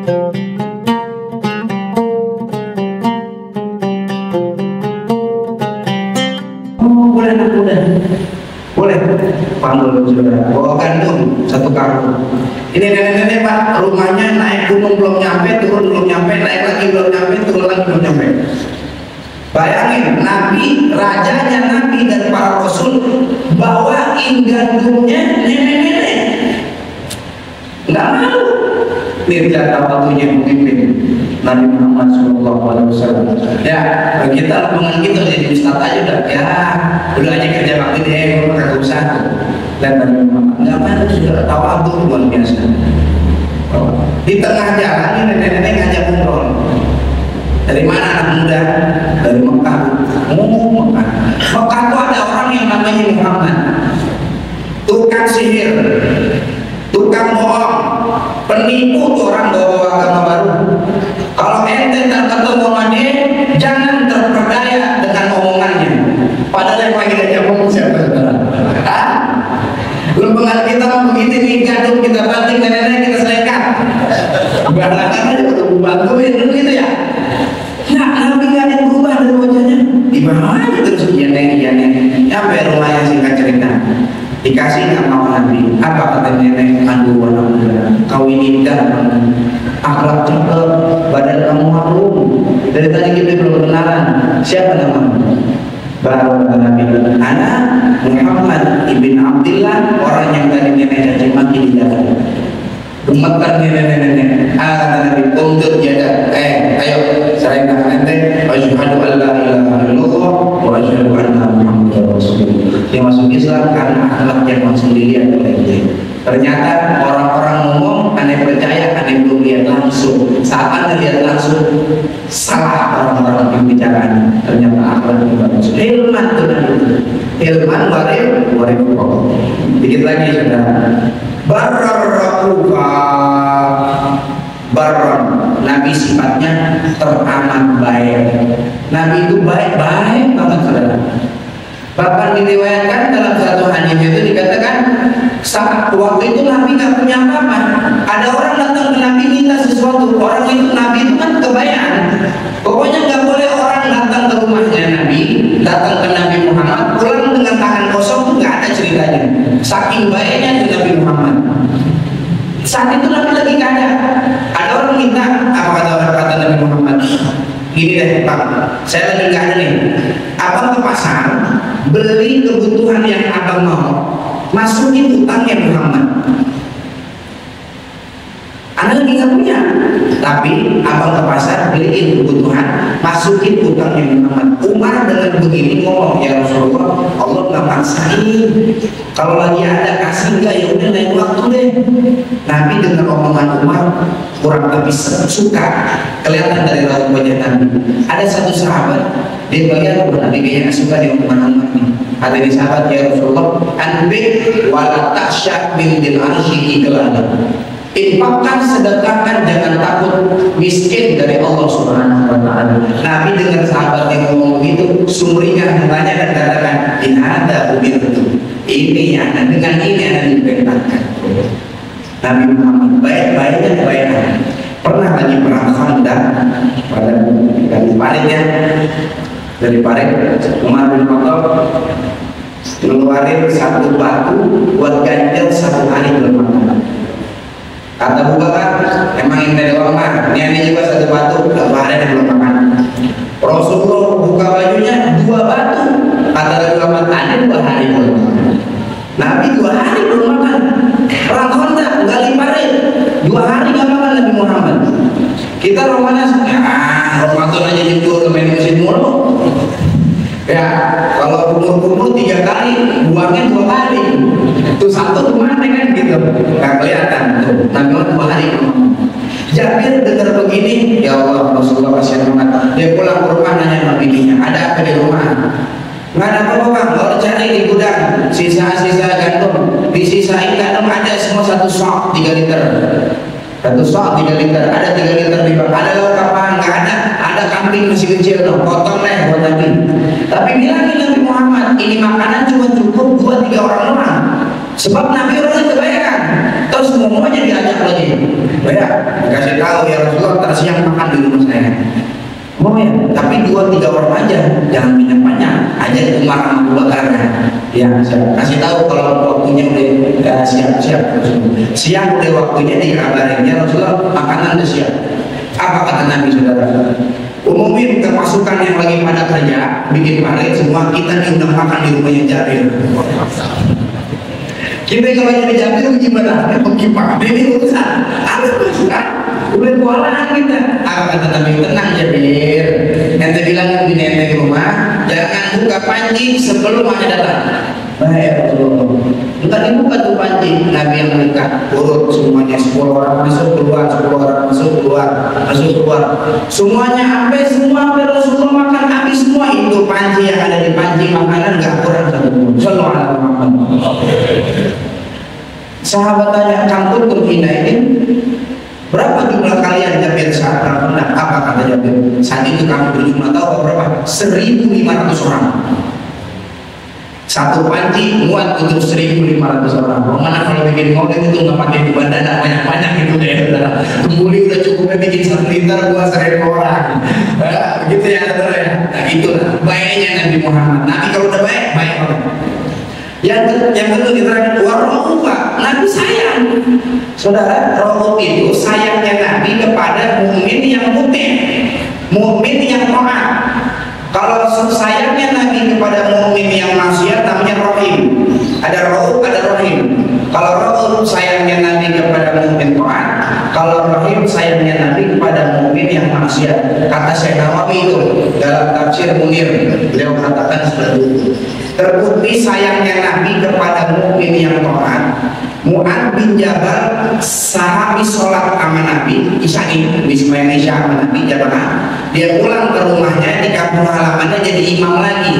Oh, boleh anak muda, boleh panggil saudara, bawa gandum satu karung. Ini nenek-nenek Pak, rumahnya naik gunung belum nyampe, turun belum nyampe, naik lagi belum nyampe, turun lagi belum nyampe. Bayangin, Nabi, rajanya Nabi dan para Rasul bawain gandumnya nenek-nenek, nggak malu. Ini data waktunya pemimpin Nabi Muhammad SAW. Ya, kita hubungan kita jadi ustaz aja udah aja kerja bakti deh, kagak usah. Dan Nabi Muhammad nggak malu, sudah tahu aku luar biasa. Di tengah jalan ini nenek-nenek ngajak ngobrol. Dari mana anak muda? Dari Mekah. Mekah. Mekah itu ada orang yang namanya Muhammad, tukang sihir, tukang bohong, penipu tuh orang bawa agama baru. Kalau ente tak ketemu sama dia, jangan terperdaya dengan omongannya. Padahal yang lagi aja ngomong siapa? Belum pengaruh kita mau begitu nih, gandum kita banting, nenek-nenek kita selengkat. Balakan aja udah bantuin dulu gitu ya. Nah, Nabi gak ada yang berubah dari wajahnya. Di bawah aja terus iya neng. Sampai rumah yang singkat cerita. Dikasih nama Nabi. Apa kata nenek? Aduh anak muda, kau ini indah, akhlak cakep, badan kamu harum. Dari tadi kita belum kenalan. Siapa namamu? Baru Nabi, anak Muhammad ibn Abdillah, orang yang tadi nenek caci maki di dalam. Gemetar nenek-nenek. Kata Nabi, untuk jaga. Ayo, serahkan ente. Asyhadu an la ilaha illallah wa asyhadu anna Muhammadar Rasulullah. Dia masuk Islam karena akhlak yang langsung dilihat oleh dia. Ternyata orang-orang ngomong, aneh percaya, aneh belum lihat langsung. Saat aneh lihat langsung, salah orang-orang yang bicaranya. Ternyata akhlak yang bagus. Hilman itu Nabi. Hilman warim. Dikit lagi sudah. Baron, Nabi sifatnya teramat baik. Nabi itu baik-baik banget saudara. Bahkan diriwayatkan dalam satu hadis itu dikatakan saat waktu itu Nabi nggak punya apa-apa. Ada orang datang ke Nabi minta sesuatu. Orang itu Nabi itu kan kebayaan. Pokoknya nggak boleh orang datang ke rumahnya Nabi, datang ke Nabi Muhammad pulang dengan tangan kosong, itu nggak ada ceritanya. Saking baiknya itu Nabi Muhammad. Saat itu Nabi lagi kaya. Ada orang minta, apa kata Nabi Muhammad? Gini deh Pak, saya lagi kaya nih. Abang ke pasar, beli kebutuhan yang abang mau, masukin utangnya Muhammad. Anda lagi nggak punya, tapi abang ke pasar beliin kebutuhan, masukin utangnya Muhammad. Umar dengan begini ngomong, ya Rasulullah, Allah nggak maksain. Kalau lagi ada kasih nggak, ya udah lain waktu deh. Nabi dengan omongan Umar kurang lebih suka, kelihatan dari raut wajah Nabi. Ada satu sahabat, dia bayar Nabi kayaknya suka di omongan Umar nih. Ada di sahabat, ya Rasulullah, anbik wala taksyak min dil arsyiki kelana. Infakkan, sedekahkan, jangan takut miskin dari Allah Subhanahu wa Ta'ala. Nabi dengan sahabat yang ngomong begitu, sumringah mulanya dan katakan, inhada ubirtu. Ini yang dengan ini yang diperintahkan. Nabi Muhammad baik-baiknya kebayaran. Pernah lagi perang Khandaq pada dari paritnya, dari parit Umar bin Khattab ngeluarin satu batu buat ganjil satu hari belum makan. Kata Abu Bakar, emang yang dari doang mah, ini juga satu batu, satu hari yang belum makan. Rasulullah buka bajunya 2 batu. Kata Nabi Muhammad, ada 2 hari belum makan. Nabi 2 hari belum makan. Perang Khandaq nggak liparin, 2 hari nggak makan Nabi Muhammad. Kita Ramadan, Ramadan aja jujur main musik mulu. Ya, kalau kumur-kumur 3 kali, buangnya 2 kali. Itu satu kemana kan gitu? Nggak kelihatan tuh. Nabi Muhammad 2 hari. Jabir dengar begini, ya Allah, Rasulullah kasihan banget. Dia pulang ke rumah nanya sama bininya, ada apa di rumah? Nggak ada apa-apa bang, kalau cari di gudang, sisa-sisa gandum, disisain gandum ada semua 1 sok 3 liter. 1 sok 3 liter, ada 3 liter di bawah. Ada lauk apa? Nggak ada. Ada kambing masih kecil, no. Potong deh buat Nabi. Tapi bilangin Nabi Muhammad, ini makanan cuma cukup 2-3 orang doang. Sebab Nabi orangnya kebanyakan. terus semuanya diajak lagi. Oh ya, dikasih tahu ya Rasulullah, ntar siang makan di rumah saya. Oh ya, tapi 2-3 orang aja, jangan banyak-banyak. Ajak Umar sama Abu Bakar. Ya, saya kasih tahu kalau waktunya udah siap-siap. Siang udah waktunya dikabarin ya Rasulullah, makanan udah siap. Apa kata Nabi saudara? Umumin ke pasukan yang lagi pada kerja, bikin parit, semua kita diundang makan di rumahnya Jabir. Kita kalau jadi Jabir gimana? Gimana? Ini urusan. Ada pasukan. Udah kewalahan kita. Apa kata Nabi? Tenang Jabir. Ente bilang di ente di rumah, jangan buka panci sebelum ada datang. Baik Rasulullah. Bukan dibuka tuh panci. Nabi yang mereka urut semuanya, 10 orang masuk keluar, 10 orang masuk keluar, masuk keluar. Semuanya sampai Rasulullah makan habis semua. Itu panci yang ada di panci makanan nggak kurang satu pun. Sallallahu alaihi wasallam. Sahabat tanya, Kangkut berpindah ini berapa jumlah kalian Jabir saat pernah? Apa kata Jabir? Saat itu kami berjumlah tahu berapa? 1.500 orang. Satu panci muat untuk 1.500 orang. Mana kalau bikin maulid itu nggak pakai bandana banyak-banyak gitu deh. Kembuli udah cukupnya bikin 1 liter buat 1.000 orang. Begitu ya saudara ya. Nah itulah baiknya Nabi Muhammad. Nabi kalau udah baik orang. Yang kedua diterangkan warahmah, Nabi sayang. Saudara, roh itu sayangnya Nabi kepada mukmin yang muti, mukmin yang taat. Kalau sayangnya Nabi kepada mukmin yang maksiat namanya rahim. Ada roh, ada rahim. Kalau roh sayangnya Nabi kepada mukmin taat, kalau rahim sayangnya Nabi kepada mukmin yang maksiat. Kata Syekh Nawawi itu dalam tafsir Munir, beliau katakan seperti itu. Terbukti sayangnya Nabi kepada mukmin yang taat. Mu'ad bin Jabal sahabi sholat sama Nabi Isya ini, Bismillah sama Nabi jamaah. Dia pulang ke rumahnya di kampung halamannya jadi imam lagi.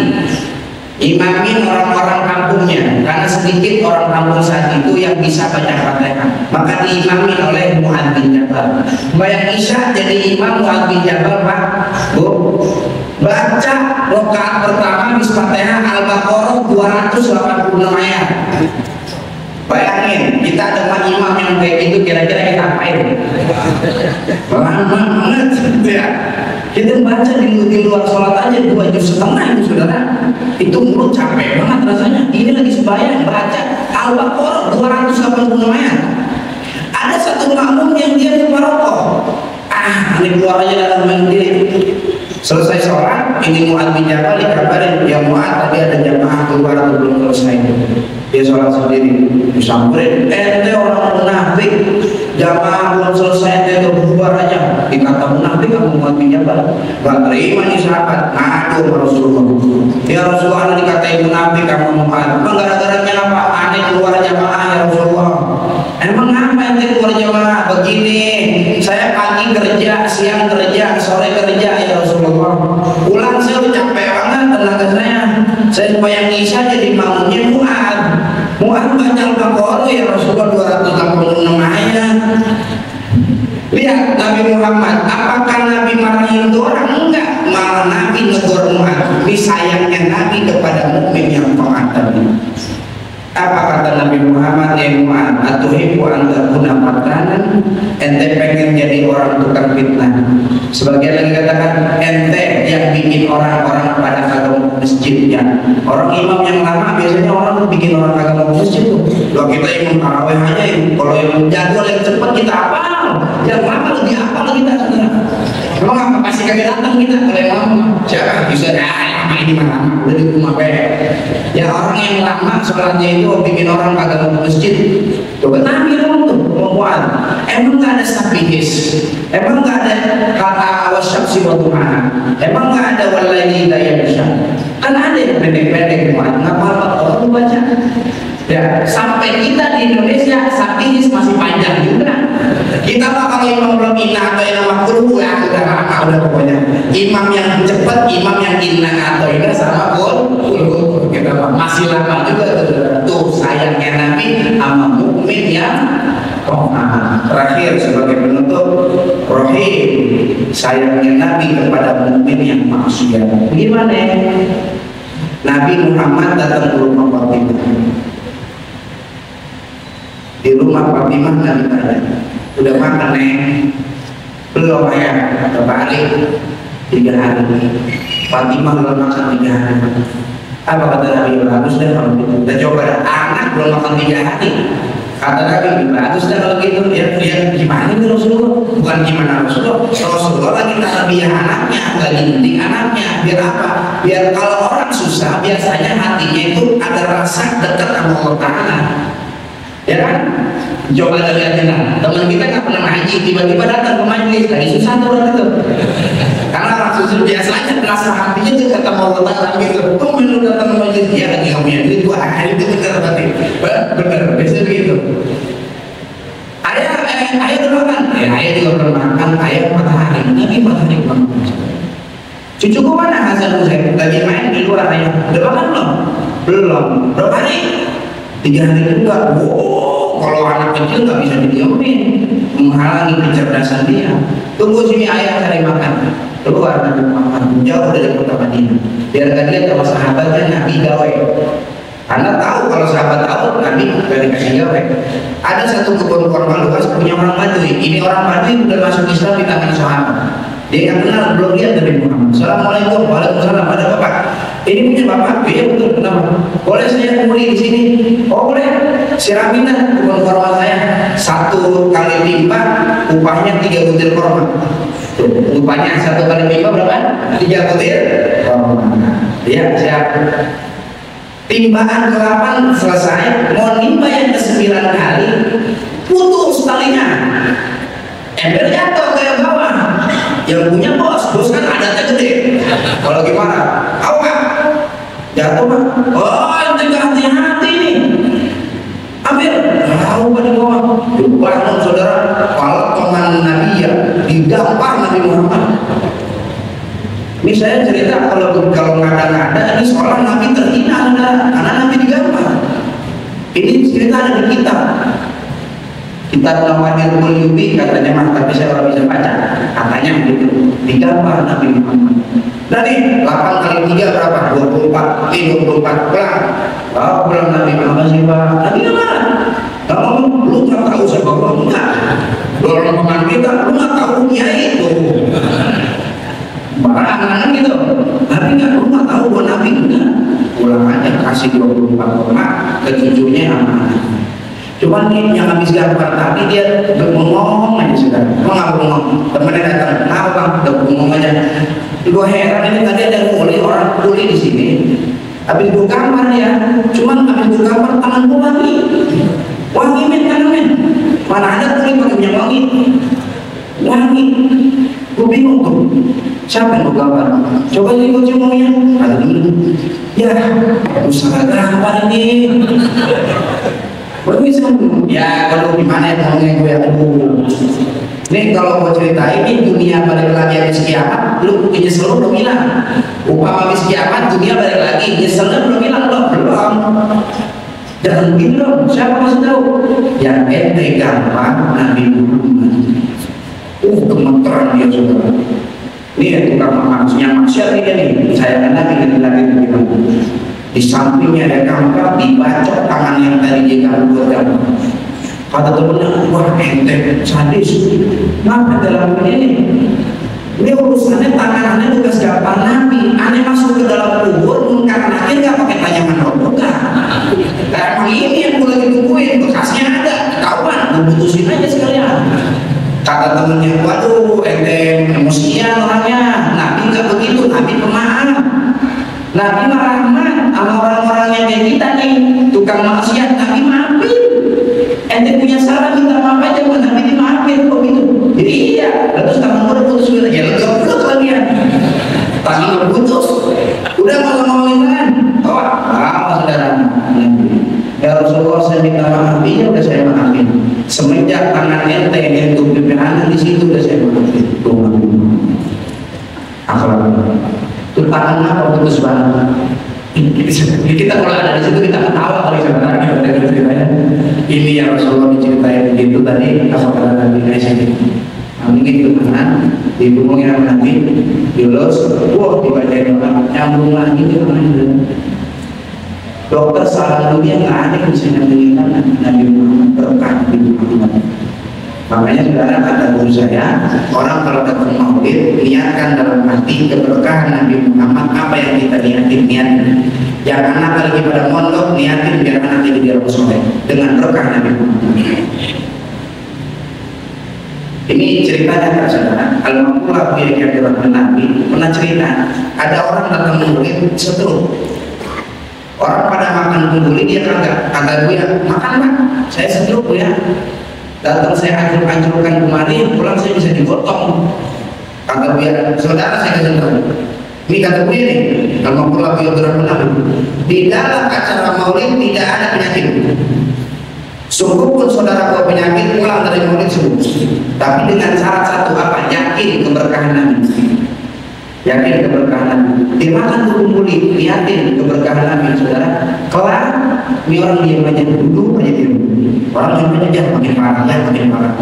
Imamin orang-orang kampungnya karena sedikit orang kampung saat itu yang bisa baca Fatihah, maka diimamin oleh Mu'ad bin Jabal. Bayang Isya jadi imam Mu'ad bin Jabal, Pak Bu, baca rakaat pertama di Fatihah Al-Baqarah 286 ayat. Bayangin, kita ada imam yang kayak gitu, kira-kira kita apain? Lama banget ya. Kita baca di luar sholat aja 2,5 juz itu saudara. Itu mulut capek banget rasanya. Ini lagi sembahyang baca Al-Baqarah 286 ayat. Ada satu makmum yang dia lupa rokok. Ini keluar aja dalam mandiri. Selesai sholat, ini Mu'ad bin Jabal dikabarin, ya Mu'ad tadi ada jamaah keluar atau belum selesai. Dia sholat sendiri, disamperin, ente orang munafik, jamaah belum selesai, ente keluar aja. Dikata munafik kamu Mu'ad bin Jabal, gak terima nih sahabat, ngadu Rasulullah. Ya Rasulullah dikatain munafik kamu Mu'ad, emang gara-garanya apa? Aneh keluar jamaah ya Rasulullah. Emang apa ente keluar jamaah? Begini, saya pagi kerja, siang kerja, sore kerja ya Rasulullah. Pulang saya udah capek banget tenaga saya supaya Isya jadi makmumnya Mu'ad. Mu'ad baca Al-Baqarah ya Rasulullah 286 ayat. Lihat Nabi Muhammad, apakah Nabi marahin itu orang? Enggak, malah Nabi negur Mu'ad. Disayangnya Nabi kepada mukmin yang taat tadi. Apa kata Nabi Muhammad? Ya Mu'ad, atuhibu an takuna fatanan, ente pengen jadi orang tukang fitnah. Sebagian lagi katakan ente yang bikin orang-orang pada kagak mau masjidnya. Orang imam yang lama biasanya orang bikin orang kagak mau masjid tuh. Loh kita imam tarawih aja ya. Kalau yang jadwal yang cepat kita apa? Yang lama lebih apa lagi kita sebenarnya? Memang apa pasti kagak datang kita kalau yang lama. Siapa bisa lama ini mana? Udah di rumah ya orang yang lama sholatnya itu bikin orang kagak mau masjid. Coba Nabi dong tuh membuat. Emang nggak ada sabihis? Emang nggak ada kata wasyamsi wa duhaha? Emang nggak ada wallaili idza yaghsha? Kan ada yang pendek-pendek muat. Nggak apa-apa orang baca. Ya sampai kita di Indonesia sabihis masih panjang juga. Kita mah kalau imam belum inna atau yang makruh ya udah lama udah pokoknya. Imam yang cepat, imam yang inna atau inna sama kita masih lama juga tuh sayangnya Nabi sama mukmin yang terakhir sebagai penutup rahim sayangnya Nabi kepada mukmin yang maksiat. Gimana ya? Nabi Muhammad datang ke rumah Fatimah. Di rumah Fatimah Nabi tanya, udah makan belum ya? Terbalik 3 hari. Fatimah belum makan 3 hari. Apa kata Nabi? Bagus deh kalau gitu. Kita coba, anak belum makan 3 hari. Kata Nabi, bagus deh kalau gitu. Ya gimana itu Rasulullah? Bukan gimana Rasulullah. Rasulullah lagi tarbiyah anaknya, lagi didik anaknya. Biar apa? Biar kalau orang susah, biasanya hatinya itu ada rasa dekat sama Allah Ta'ala. Ya kan? Coba lihat teman kita nggak pernah ngaji, tiba-tiba datang ke majelis, lagi susah tuh orang itu. Karena orang susah biasanya rasa hatinya tuh kata Allah Ta'ala gitu. Kok belum datang ke majelis? Dia lagi nggak punya duit, wah itu bener berarti. Bener, biasanya begitu. Ayah udah makan? Ya ayah juga belum makan, ayah 4 hari, Nabi 4 hari belum makan. Cucuku mana Hasan Husain? Lagi main di luar ayah. Udah makan belum? Belum. Berapa hari? 3 hari juga. Wow, kalau anak kecil nggak bisa didiamin, menghalangi kecerdasan dia. Tunggu sini ayah cari makan. Keluar Nabi makan jauh dari kota Madinah. Biar gak lihat sama sahabatnya Nabi gawe. Anda tahu kalau sahabat tahu Nabi gak dikasih gawe. Ada satu kebun kurma luas punya orang Badui. Ini orang Badui udah masuk Islam di tangan sahabat. Dia yang kenal belum lihat Nabi Muhammad. Assalamualaikum, waalaikumsalam. Ada bapak? Ini punya bapak? Iya betul. Kenapa? Boleh saya kuli di sini? Oh boleh. Siraminah kebun kurma saya 1 kali limpah upahnya 3 butir kurma. Upahnya 1 kali limpah berapa? 3 butir kurma. Iya siap. Timbaan ke-8 selesai, mau nimbah yang ke-9 kali, putus talinya. Ember jatuh ke bawah. Yang punya bos kan adatnya gede. Kalau gimana? Awak jatuh Pak. Oh, ente gak hati-hati nih. Ambil. Tahu pada bawah. Bangun saudara. Kalau teman Nabi ya digampar Nabi Muhammad. Ini saya cerita kalau ngada-ngada ini seorang Nabi terhina karena Nabi digampar. Ini cerita ada di kitab Nawadir Mulyubi katanya mah, tapi saya orang bisa baca. Katanya begitu, digampar Nabi Muhammad. Nah nih 8 kali 3 berapa? 24. 24 pulang. Oh, pulang Nabi Muhammad sih Pak. Nabi nggak marah. Nggak ngomong, lu nggak tahu siapa gua enggak. Dorong teman kita, lu nggak tahu kiai itu. Barangan gitu. Tapi nggak, lu nggak tahu gua Nabi enggak. Pulang aja kasih 24 korma ke cucunya amanah. Cuman nih yang habis gampar tadi dia bengong aja sudah. Mau nggak bengong? Temennya datang, kenapa Bang? Udah bengong aja. Gue heran ini tadi ada orang kuli di sini. Habis gue gampar ya, cuman habis gue gampar tangan gue wangi men. Mana ada kuli pakai minyak wangi. Gue bingung tuh. Siapa yang gue gampar? Coba nih gue cium ya. Ada dulu. Ya, usaha gampar ini. Ya, kalau gimana ya ngomongnya gue, aduh. Nih kalau mau cerita ini dunia balik lagi habis kiamat, lu nyesel belum hilang. Upama habis kiamat dunia balik lagi, nyeselnya belum hilang loh, belum. Jangan begini dong, siapa masih tahu? Yang ente gampang Nabi Muhammad. Gemeteran dia saudara. Ini tukang maksiat ini nih, saya kan lagi di sampingnya ada kampak, dibacok tangan yang tadi dia buat kampak. Kata temennya, wah ente sadis. Kenapa dalam ini? Ini urusannya tangannya tugas gampang Nabi. Aneh masuk ke dalam kubur, mungkar nakir nggak pakai tanya mana enggak. Emang ini yang gue lagi tungguin, bekasnya ada, ketahuan, gue putusin aja sekalian. Kata temennya, waduh ente emosian orangnya. Nabi nggak begitu, Nabi pemaaf. Nabi rahmat sama orang-orang yang kayak kita nih, tukang maksiat, Nabi maafin. Ente punya salah minta maaf aja, Nabi dimaafin kok gitu. Jadi iya, terus tangan udah putus gitu, ya lega pula kalian. Tangan udah putus, udah nggak ngomongin kan? Oh, saudara. Ya Rasulullah saya minta maaf, ya udah saya maafin. Semenjak tangan ente yang untuk pimpinan di situ udah saya maafin. Tuh Nabi. Akhlak. Tangan apa putus banget. Kita kalau ada di situ kita ketawa kalau sebenarnya kita ceritanya. Ini yang Rasulullah diceritain begitu tadi. Apa kata Nabi Aisyah? Mungkin itu kanan, dihubungin sama Nabi, dilus, wah dibacain orang nyambung lagi ke mana? Dokter salah dunia nggak ada yang bisa nyembuhin Nabi Muhammad, berkah Nabi Muhammad. Makanya saudara, kata guru saya, orang kalau datang maulid niatkan dalam hati keberkahan Nabi Muhammad. Apa yang kita niatin? Yang anak lagi pada mondok niatin biar anak jadi orang soleh dengan berkah Nabi Muhammad. Ini ceritanya kan saudara, Al-Maqula yang dirahmati Nabi pernah cerita, ada orang datang maulid setruk. Orang pada makan kumpuli, dia kagak gue ya makan pak, saya setruk ya. Datang saya ancur-ancurkan kemari, pulang saya bisa digotong. Kagak gue ya, saudara saya kasih tahu. Ini kata gue nih, kalau pulang gue berapa di dalam acara maulid tidak ada penyakit. Sungguh pun saudara bawa penyakit pulang dari maulid sembuh. Tapi dengan syarat satu apa? Yakin keberkahan Nabi. Yakin keberkahan Nabi. Dimakan kumpuli, yakin keberkahan Nabi, saudara. Kelar, ini orang diam aja dulu aja diam. Orang cuma aja makin parah, makin parah.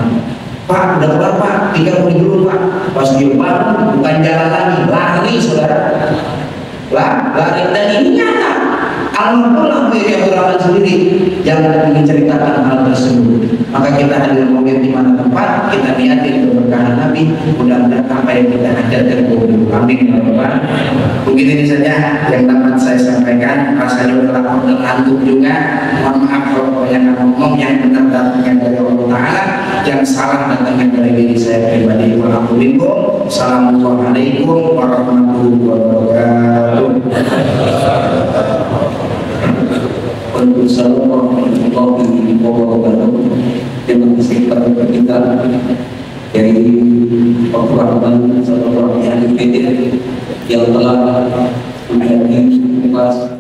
Pak, udah kelar pak, tinggal pergi dulu pak. Pas dia bangun, bukan jalan lagi, lari saudara. Lari, dan ini nyata. Alhamdulillah beliau berlawan sendiri yang menceritakan hal tersebut. Maka kita hadir maulid di mana tempat, kita niatin keberkahan Nabi. Mudah-mudahan apa yang kita ajarkan boleh. Amin ya Rabbal. Mungkin ini saja yang dapat saya sampaikan. Rasanya udah lapar dan ngantuk juga. Mohon maaf kalau yang ngomong yang benar datangnya dari Allah Taala, yang salah datangnya dari diri saya pribadi. Assalamualaikum warahmatullahi wabarakatuh. Waalaikumsalam warahmatullahi wabarakatuh. Terima kasih kepada kita dari Pak Rahman Sallallahu Alaihi Wasallam yang telah menghadiri kelas